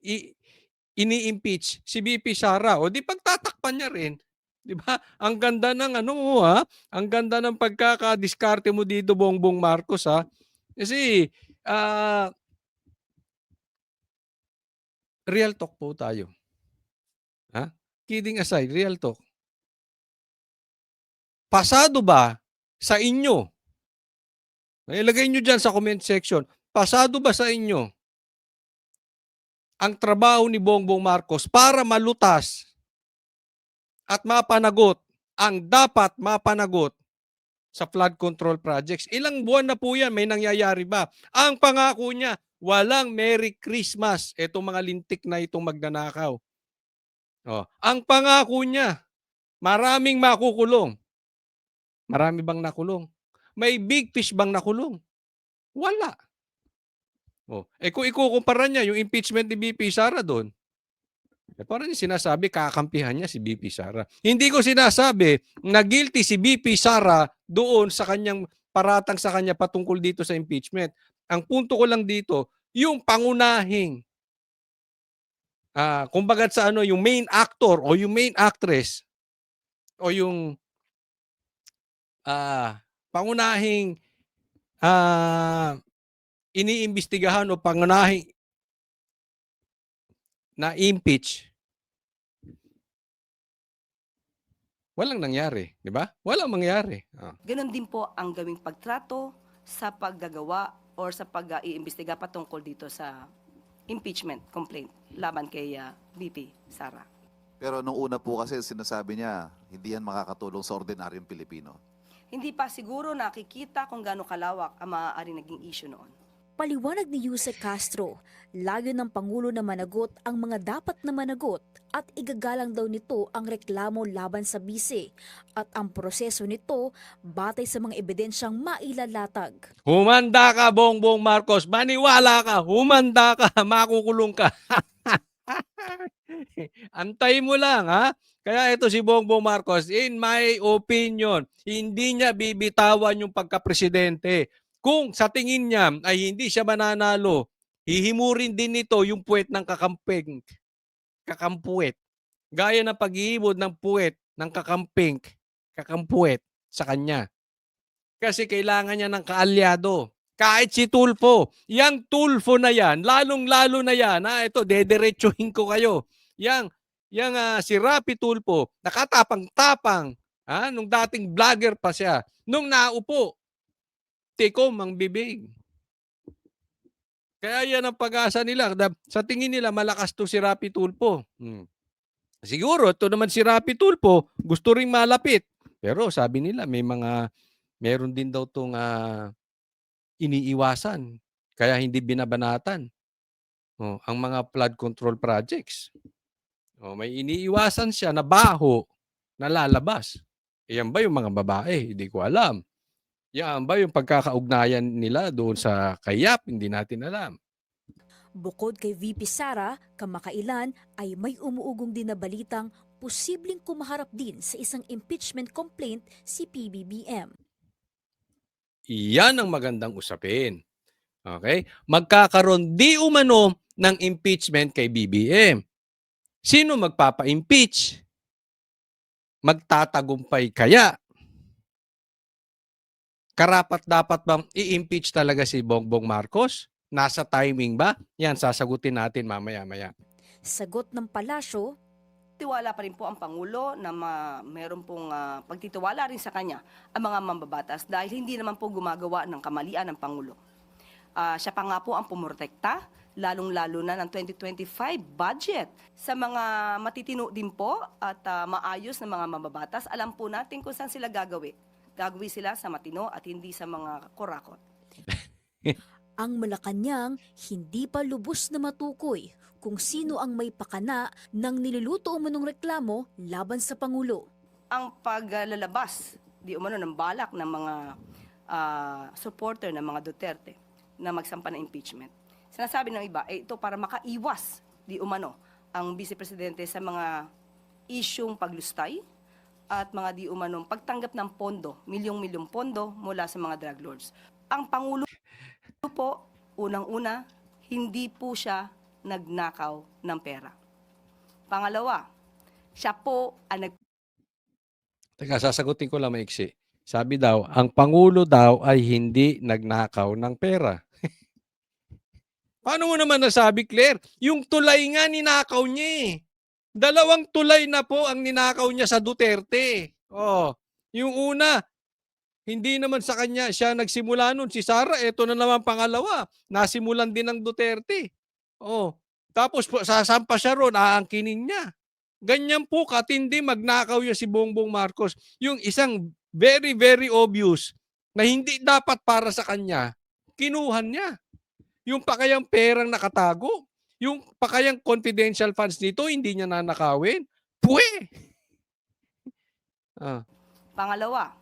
ini-impeach? Si BP Sara. O di pagtatakpan niya rin. Di ba? Ang ganda ng ang ganda ng pagkakadiskarte mo dito, Bongbong Marcos ha. Kasi real talk po tayo. Ha? Kidding aside, real talk. Pasado ba sa inyo? Ilagay nyo dyan sa comment section. Pasado ba sa inyo ang trabaho ni Bongbong Marcos para malutas at mapanagot ang dapat mapanagot sa flood control projects? Ilang buwan na po yan, may nangyayari ba? Ang pangako niya, walang Merry Christmas. Itong mga lintik na itong magnanakaw. Ang pangako niya, maraming makukulong. Marami bang nakulong? May big fish bang nakulong? Wala. Kung ikukumpara niya yung impeachment ni BP Sara doon, parang sinasabi kakampihan niya si BP Sara. Hindi ko sinasabi na guilty si BP Sara doon sa kanyang paratang sa kanya patungkol dito sa impeachment. Ang punto ko lang dito, yung pangunahing kumbaga sa yung main actor o yung main actress o yung pangunahing iniimbestigahan o pangunahing na impeach, walang nangyari, di ba? Walang mangyari. Ganon din po ang gawing pagtrato sa paggagawa or sa pag-iimbestiga patungkol dito sa impeachment complaint laban kay BP Sara. Pero nung una po kasi sinasabi niya, hindi yan makakatulong sa ordinaryong Pilipino. Hindi pa siguro nakikita kung gaano kalawak ang maaari naging issue noon. Paliwanag ni Yusek Castro, layo ng Pangulo na managot ang mga dapat na managot at igagalang daw nito ang reklamo laban sa bise at ang proseso nito batay sa mga ebidensyang mailalatag. Humanda ka, Bongbong Marcos. Maniwala ka. Humanda ka. Makukulong ka. Antay mo lang, ha? Kaya ito si Bongbong Marcos, in my opinion, hindi niya bibitawan yung pagka-presidente. Kung sa tingin niya ay hindi siya mananalo, hihimurin din nito yung puwet ng kakampuwet. Gaya ng paghihimod ng puwet ng kakampuwet sa kanya. Kasi kailangan niya ng kaalyado. Kahit si Tulfo, yang Tulfo na yan, lalong-lalo na yan, ito, dederechohin ko kayo. Yang si Rapi Tulfo, nakatapang-tapang, nung dating vlogger pa siya, nung naupo, tikom ang bibig. Kaya yan ang pag-asa nila. Sa tingin nila, malakas to si Rapi Tulfo. Siguro ito naman si Rapi Tulfo, gusto ring malapit. Pero sabi nila meron din daw 'tong, iniiwasan kaya hindi binabanatan, ang mga flood control projects. May iniiwasan siya na baho na lalabas. Iyan ba yung mga babae? Hindi ko alam. Yan ba yung pagkakaugnayan nila doon sa kay Yap? Hindi natin alam. Bukod kay VP Sara, kamakailan ay may umuugong din na balitang posibleng kumaharap din sa isang impeachment complaint si PBBM. Iyan ang magandang usapin. Okay? Magkakaroon di umano ng impeachment kay BBM. Sino magpapa-impeach? Magtatagumpay kaya? Karapat-dapat bang i-impeach talaga si Bongbong Marcos? Nasa timing ba? Yan, sasagutin natin mamaya-maya. Sagot ng palasyo, Tiwala pa rin po ang Pangulo na meron pong pagtitiwala rin sa kanya ang mga mambabatas dahil hindi naman po gumagawa ng kamalian ng Pangulo. Siya pa nga po ang pumortekta, lalong-lalo na ng 2025 budget. Sa mga matitino din po at maayos na mga mambabatas, alam po natin kung saan sila gagawin. Gagawin sila sa matino at hindi sa mga kurakot. ang Malacanang hindi pa lubos na matukoy kung sino ang may pakana ng niluluto umanong reklamo laban sa Pangulo. Ang paglalabas, di umano ng balak ng mga supporter ng mga Duterte na magsampa ng impeachment. Sinasabi ng iba, ito para makaiwas, di umano, ang Vice Presidente sa mga isyung paglustay at mga di umanong pagtanggap ng pondo, milyong-milyong pondo mula sa mga drug lords. Ang Pangulo po, unang-una, hindi po siya nagnakaw ng pera. Pangalawa, siya po ang Teka, sasagutin ko lang maiksi. Sabi daw, ang Pangulo daw ay hindi nagnakaw ng pera. Paano mo naman nasabi, Claire? Yung tulay nga ninakaw niya eh. 2 tulay na po ang ninakaw niya sa Duterte. Yung una, hindi naman sa kanya siya nagsimula nun. Si Sara, eto na naman pangalawa. Nasimulan din ng Duterte. Tapos sasampa siya ron, aangkinin niya. Ganyan po katindi magnakaw yung si Bongbong Marcos. Yung isang very, very obvious na hindi dapat para sa kanya, kinuhan niya. Yung pakayang perang nakatago, yung pakayang confidential funds nito, hindi niya nanakawin. Pangalawa,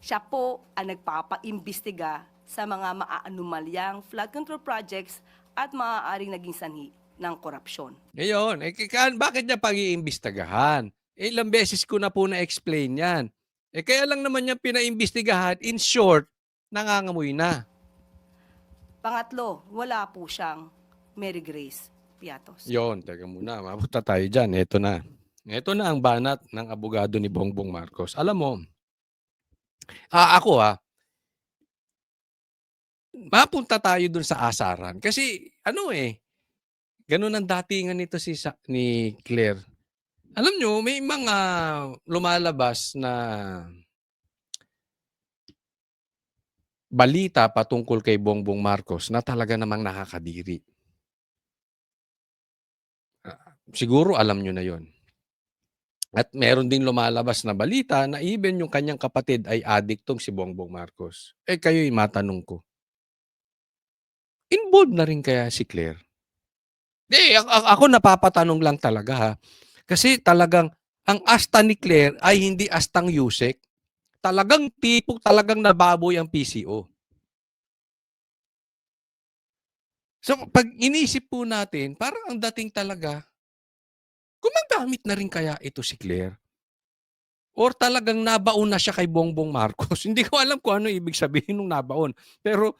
siya po ang nagpapaimbestiga sa mga maaanumalyang flood control projects at maaaring naging sanhi ng korupsyon. Ngayon, bakit niya pag-iimbestagahan? Ilang beses ko na po na-explain yan. Kaya lang naman niya pinaimbestigahan, in short, nangangamoy na. Pangatlo, wala po siyang Mary Grace Piatos. Yon, teka muna, mapunta tayo dyan. Ito na. Ito na ang banat ng abogado ni Bongbong Marcos. Alam mo, mapunta tayo dun sa asaran. Kasi, ganun ang datingan nito ni Claire. Alam nyo, may mga lumalabas na balita patungkol kay Bongbong Marcos na talaga namang nakakadiri. Siguro alam nyo na yon. At meron ding lumalabas na balita na even yung kanyang kapatid ay adiktong si Bongbong Marcos. Kayo'y matanong ko. Involved na rin kaya si Claire? Ako napapatanong lang talaga ha. Kasi talagang ang asta ni Claire ay hindi astang Yusek. Talagang talagang nababoy ang PCO. So pag inisip po natin, parang ang dating talaga, gumagamit na rin kaya ito si Claire? Or talagang nabaon na siya kay Bongbong Marcos? Hindi ko alam kung ano ibig sabihin ng nabaon. Pero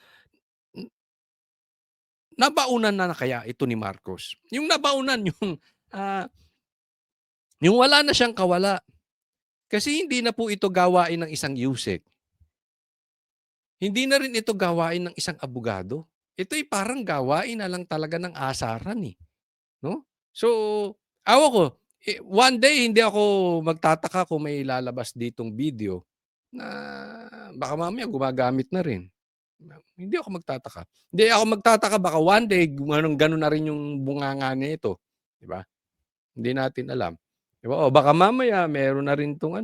nabaunan na kaya ito ni Marcos? Yung nabaunan, yung wala na siyang kawala. Kasi hindi na po ito gawain ng isang Yusek. Hindi na rin ito gawain ng isang abogado. Ito'y parang gawain na lang talaga ng asaran eh. No? So, ko, one day hindi ako magtataka kung may lalabas ditong video na baka mamaya gumagamit na rin. Hindi ako magtataka. Hindi ako magtataka baka one day ganun na rin yung bunganga nito, di ba? Hindi natin alam. Di ba? O baka mamaya meron na rin tong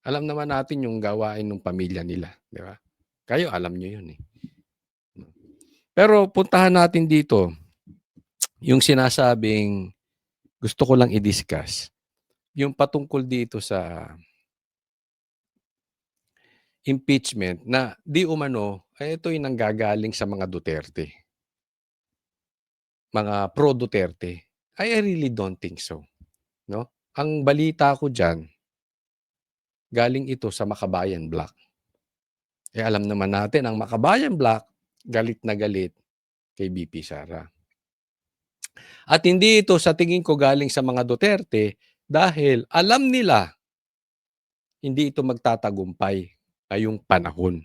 alam naman natin yung gawain ng pamilya nila, di ba? Kayo alam niyo yun eh. Pero puntahan natin dito yung sinasabing gusto ko lang i-discuss. Yung patungkol dito sa impeachment na di umano, ito yung nanggagaling sa mga Duterte. Mga pro-Duterte. I really don't think so. No? Ang balita ko dyan, galing ito sa Makabayan Black. Alam naman natin, ang Makabayan Black, galit na galit kay BP Sara. At hindi ito sa tingin ko galing sa mga Duterte dahil alam nila hindi ito magtatagumpay ngayong panahon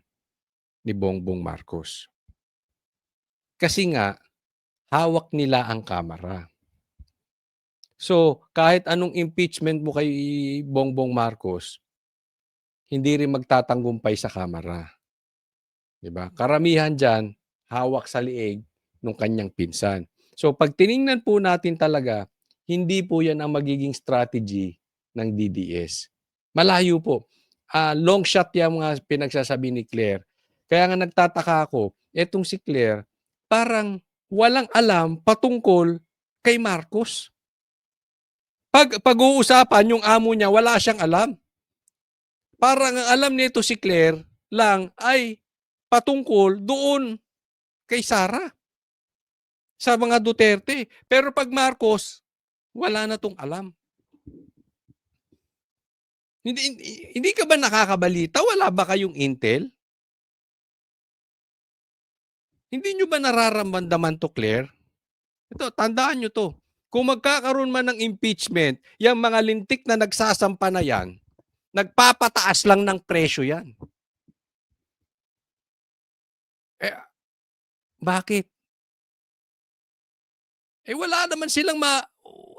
ni Bongbong Marcos. Kasi nga, hawak nila ang kamara. So, kahit anong impeachment mo kay Bongbong Marcos, hindi rin magtatanggumpay sa kamara. Diba? Karamihan dyan, hawak sa liig ng kanyang pinsan. So, pag tiningnan po natin talaga, hindi po yan ang magiging strategy ng DDS. Malayo po. Long shot yung mga pinagsasabi ni Claire. Kaya nga nagtataka ako, etong si Claire, parang walang alam patungkol kay Marcos. Pag-uusapan yung amo niya, wala siyang alam. Parang ang alam nito si Claire lang ay patungkol doon kay Sara. Sa mga Duterte. Pero pag Marcos, wala na tong alam. Hindi ka ba nakakabalita? Wala ba kayong intel? Hindi nyo ba nararamdaman to, Claire? Ito, tandaan nyo to. Kung magkakaroon man ng impeachment, yung mga lintik na nagsasampa na yan, nagpapataas lang ng presyo yan. Bakit? Wala naman silang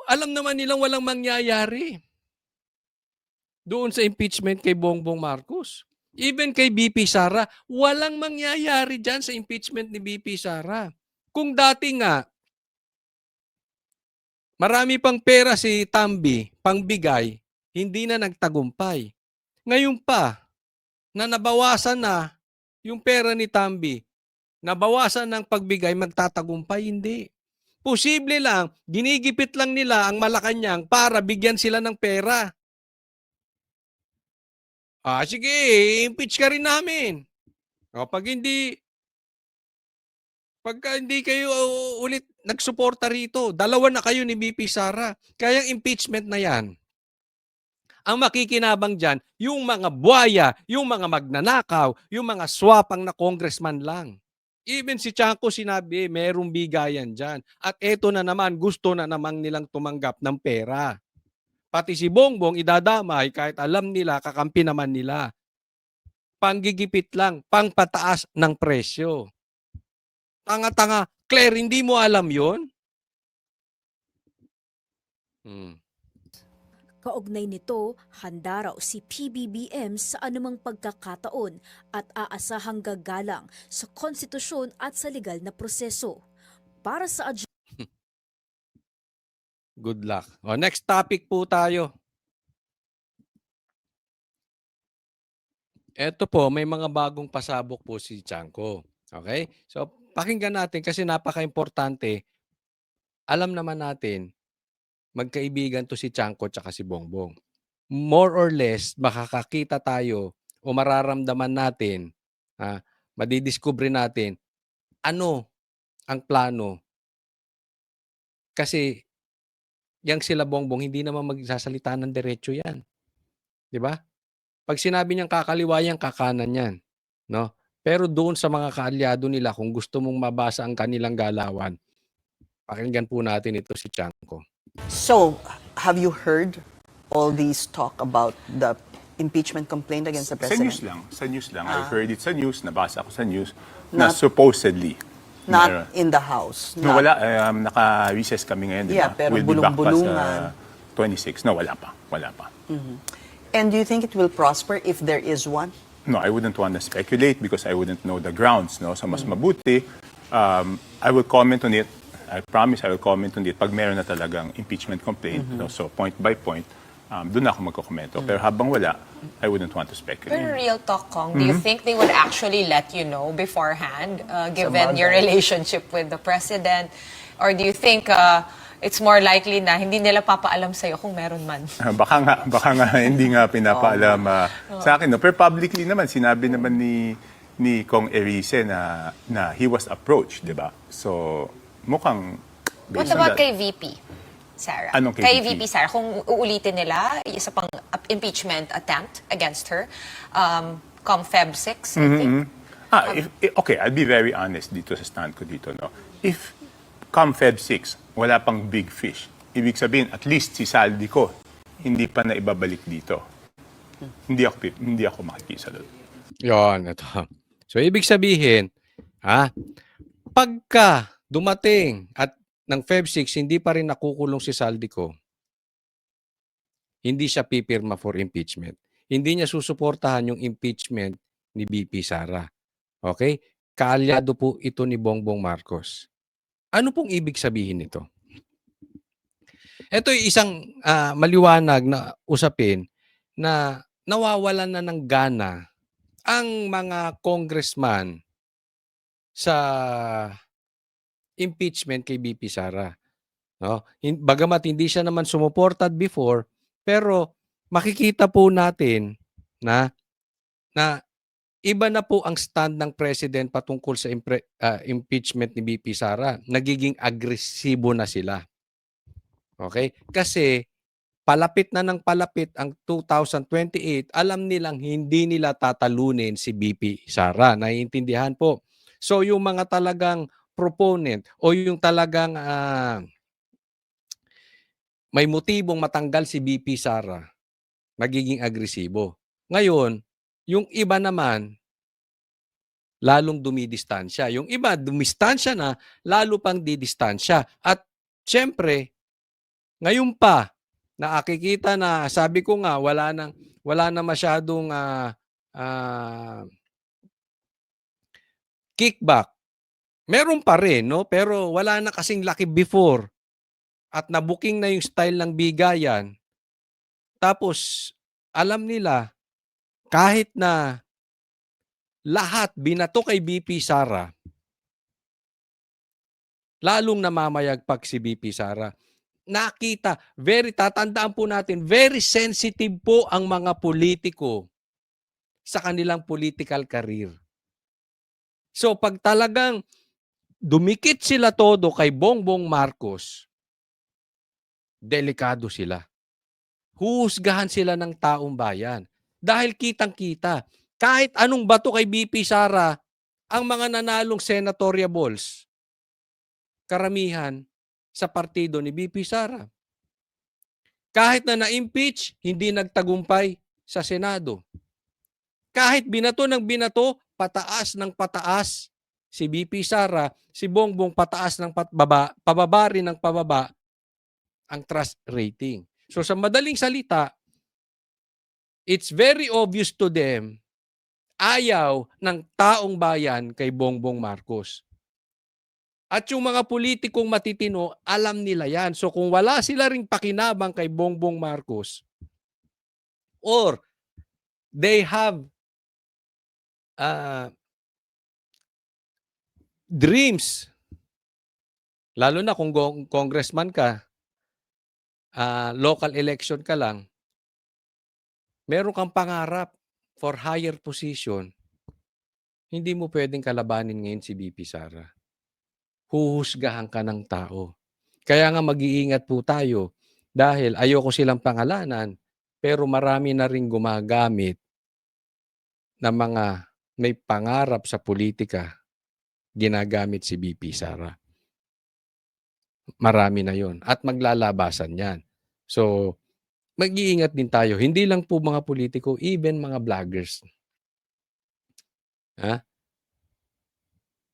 alam naman nilang walang mangyayari doon sa impeachment kay Bongbong Marcos. Even kay BP Sara, walang mangyayari dyan sa impeachment ni BP Sara. Kung dati nga, marami pang pera si Tambi, pangbigay, hindi na nagtagumpay. Ngayon pa, na nabawasan na yung pera ni Tambi, nabawasan ng pagbigay, magtatagumpay, hindi. Posible lang, ginigipit lang nila ang Malacanang para bigyan sila ng pera. Sige, impeach ka rin namin. Pagka hindi kayo ulit nagsuporta rito, dalawa na kayo ni BP Sara. Kaya yung impeachment na yan, ang makikinabang dyan, yung mga buhaya, yung mga magnanakaw, yung mga swapang na congressman lang. Even si Chanco sinabi, merong bigayan dyan. At eto na naman, gusto na naman nilang tumanggap ng pera. Pati si Bongbong idadamay kahit alam nila, kakampi naman nila. Panggigipit lang, pangpataas ng presyo. Tanga-tanga. Claire, hindi mo alam yon? Kaugnay nito, handa raw si PBBM sa anumang pagkakataon at aasahang gagalang sa konstitusyon at sa legal na proseso. Para sa Good luck. Next topic po tayo. Ito po, may mga bagong pasabog po si Chanco. Okay? So, pakinggan natin kasi napaka-importante. Alam naman natin, magkaibigan to si Chanco at si Bongbong. More or less, makakakita tayo o mararamdaman natin, madidiscover natin, ano ang plano. Kasi, yang sila Bongbong, hindi naman magsasalita ng diretso yan. Di ba? Pag sinabi niyang kakaliwa yan, kakanan yan. No? Pero doon sa mga kaalyado nila, kung gusto mong mabasa ang kanilang galawan, pakinggan po natin ito si Chanco. So, have you heard all these talk about the impeachment complaint against the president? Sa news lang. I heard it sa news, nabasa ko sa news, na supposedly. Not in the House? No, wala. Naka-recess kami ngayon, di ba? Pero we'll be back pa bulong-bulungan. sa 26. No, wala pa. And do you think it will prosper if there is one? No, I wouldn't want to speculate because I wouldn't know the grounds. No? So mas mabuti, I will comment on it I promise I will comment on it pag meron na talagang impeachment complaint. So point by point, doon ako magkokomento. Pero habang wala, I wouldn't want to speculate. Pero real talk, Kong, do you think they would actually let you know beforehand, given your relationship with the president? Or do you think it's more likely na hindi nila papaalam sa'yo kung meron man? Baka nga hindi nga pinapaalam sa akin. No? Pero publicly naman, sinabi naman ni Kong Erice na he was approached, di ba? So, mukhang What based on about that. kay VP Sara? Anong kay Kay VP? VP Sara, kung uulitin nila isa pang impeachment attempt against her, come Feb 6, I think. Okay, I'll be very honest dito sa stand ko dito. No? If come Feb 6, wala pang big fish, ibig sabihin, at least si saldi ko, hindi pa na ibabalik dito. Hindi ako makikisa doon. Yon, ito. So, ibig sabihin, pagka dumating at ng Feb 6, hindi pa rin nakukulong si Saldico, hindi siya pipirma for impeachment. Hindi niya susuportahan yung impeachment ni BP Sara. Okay? Kaalyado po ito ni Bongbong Marcos. Ano pong ibig sabihin nito? Ito ay isang maliwanag na usapin na nawawalan na ng gana ang mga congressman sa impeachment kay BP Sara. No? Bagamat hindi siya naman sumuportad before, pero makikita po natin na iba na po ang stand ng president patungkol sa impeachment ni BP Sara. Nagiging agresibo na sila. Okay? Kasi palapit na ng palapit ang 2028, alam nilang hindi nila tatalunin si BP Sara. Naiintindihan po. So yung mga talagang proponent o yung talagang may motibong matanggal si BP Sara, magiging agresibo. Ngayon, yung iba naman, lalong dumidistansya. Yung iba, dumistansya na, lalo pang didistansya. At syempre, ngayon pa, nakikita na, sabi ko nga, wala na masyadong kickback. Meron pa rin, no? Pero wala na kasing laki before. At nabuking na yung style ng bigayan. Tapos, alam nila, kahit na lahat binato kay BP Sara, lalong namamayagpag si BP Sara. Nakita, tatandaan po natin, very sensitive po ang mga politiko sa kanilang political career. So pag talagang dumikit sila todo kay Bongbong Marcos, delikado sila. Huhusgahan sila ng taong bayan. Dahil kitang-kita, kahit anong bato kay BP Sara, ang mga nanalong senatorial balls, karamihan sa partido ni BP Sara. Kahit na na-impeach, hindi nagtagumpay sa Senado. Kahit binato ng binato, pataas ng pataas si BP Sara, si Bongbong pataas ng pababa rin ng pababa ang trust rating. So sa madaling salita, it's very obvious to them, ayaw ng taong bayan kay Bongbong Marcos. At yung mga politikong matitino, alam nila yan. So kung wala sila ring pakinabang kay Bongbong Marcos, or they have dreams, lalo na kung congressman ka, local election ka lang, meron kang pangarap for higher position, hindi mo pwedeng kalabanin ngayon si BP Sara. Huhusgahan ka ng tao. Kaya nga mag-iingat po tayo dahil ayoko silang pangalanan pero marami na rin gumagamit na mga may pangarap sa politika, ginagamit si BP Sara. Marami na yon at maglalabasan yan. So, mag-iingat din tayo. Hindi lang po mga politiko, even mga vloggers.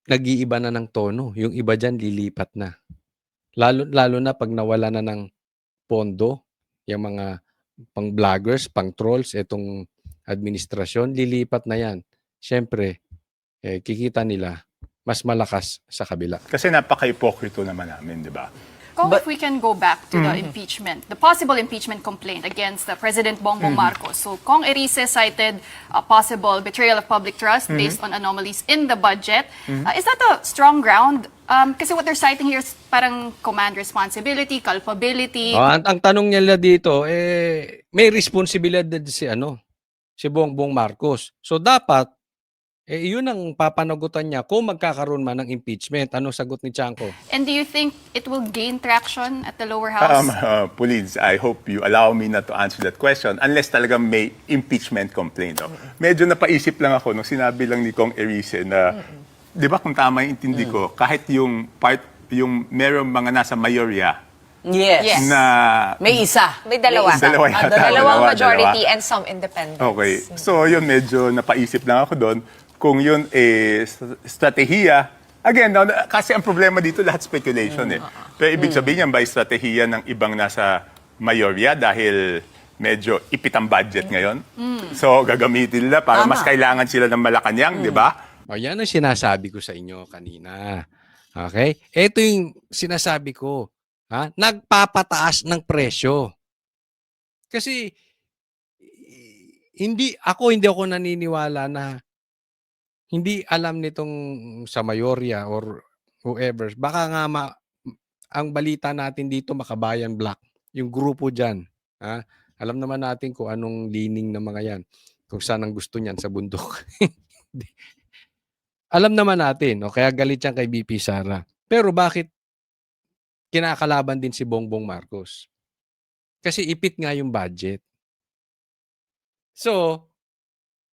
Nag-iiba na ng tono. Yung iba dyan, lilipat na. Lalo na pag nawala na ng pondo, yung mga pang-vloggers, pang-trolls, itong administrasyon, lilipat na yan. Siyempre, kikita nila, mas malakas sa kabila. Kasi napaka-hypocrite naman namin, di ba? Kung if we can go back to the impeachment, the possible impeachment complaint against President Bongbong Marcos. So, Kong Erice cited a possible betrayal of public trust based on anomalies in the budget. Is that a strong ground? Kasi what they're citing here is parang command responsibility, culpability. Ang tanong nila dito, may responsibilidad si Bongbong Marcos. So dapat, yun ang papanagutan niya kung magkakaroon man ng impeachment. Anong sagot ni Chanco? And do you think it will gain traction at the lower house? Please, I hope you allow me not to answer that question unless talagang may impeachment complaint. Medyo napaisip lang ako nung sinabi lang ni Kong Erice na, di ba kung tama yung intindi ko, kahit yung merong mga nasa mayorya, Yes. na May isa. May dalawa. Dalawa yata. Dalawang Dalawa. majority and some independents. Okay. So, yun, medyo napaisip lang ako doon. Kung yun strategiya, again, kasi ang problema dito, lahat speculation Pero ibig sabihin yan ba, strategiya ng ibang nasa mayorya dahil medyo ipit ang budget ngayon? So, gagamitin nila para mas kailangan sila ng Malacanang, di ba? O, yan ang sinasabi ko sa inyo kanina. Okay? Ito yung sinasabi ko. Nagpapataas ng presyo. Kasi hindi ako naniniwala na hindi alam nitong sa mayorya or whoever. Baka nga ang balita natin dito Makabayan Black, yung grupo diyan. Alam naman natin kung anong lining ng mga yan. Kung saan ang gusto niyan sa bundok. Alam naman natin, kaya galit yan kay BP Sara. Pero bakit kinakalaban din si Bongbong Marcos? Kasi ipit nga yung budget. So,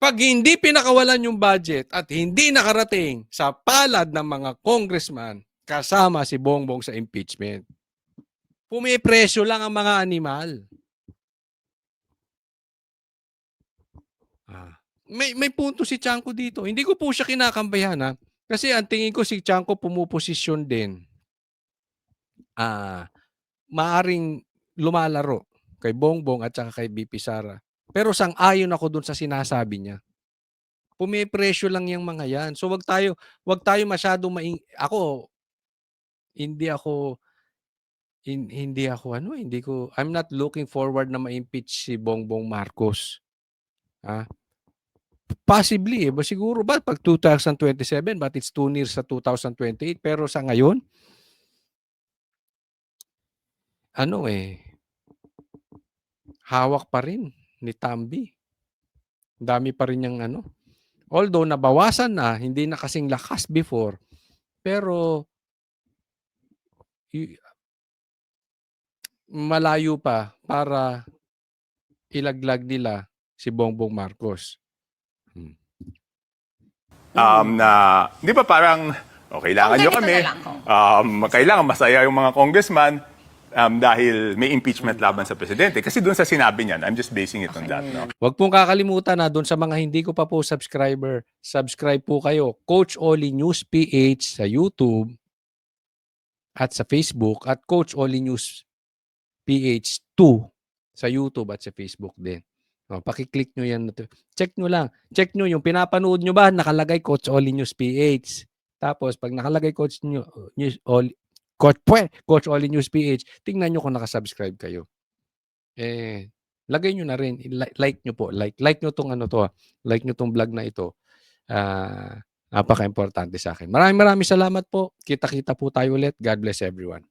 pag hindi pinakawalan yung budget at hindi nakarating sa palad ng mga congressman kasama si Bongbong sa impeachment, pumipresyo lang ang mga animal. May punto si Chanco dito. Hindi ko po siya kinakambayan kasi ang tingin ko si Chanco pumuposisyon din. Maaring lumalaro kay Bongbong at saka kay BP Sara. Pero sang-ayon ako dun sa sinasabi niya. Pumipresyo lang yung mga yan. So wag tayo masyadong I'm not looking forward na ma-impeach si Bongbong Marcos. Possibly, siguro pag 2027, but it's too near sa 2028. Pero sa ngayon, hawak pa rin ni Tambi. Dami pa rin yung Although nabawasan na, hindi na kasing lakas before. Pero malayo pa para ilaglag nila si Bongbong Marcos. Di ba parang, kailangan nyo kami, kailangan masaya yung mga congressman dahil may impeachment laban sa presidente. Kasi doon sa sinabi niyan, I'm just basing it on that. No? Huwag pong kakalimutan doon sa mga hindi ko pa po subscribe po kayo. Coach Oli News PH sa YouTube at sa Facebook at Coach Oli News PH 2 sa YouTube at sa Facebook din. Pakiclick nyo yan. Check nyo lang. Check nyo yung pinapanood nyo ba, nakalagay Coach Oli News PH. Tapos, pag nakalagay Coach Oli News PH, tingnan nyo kung nakasubscribe kayo. Lagay nyo na rin. Like nyo po. Like nyo tong like nyo tong vlog na ito. Napaka-importante sa akin. Maraming salamat po. Kita-kita po tayo ulit. God bless everyone.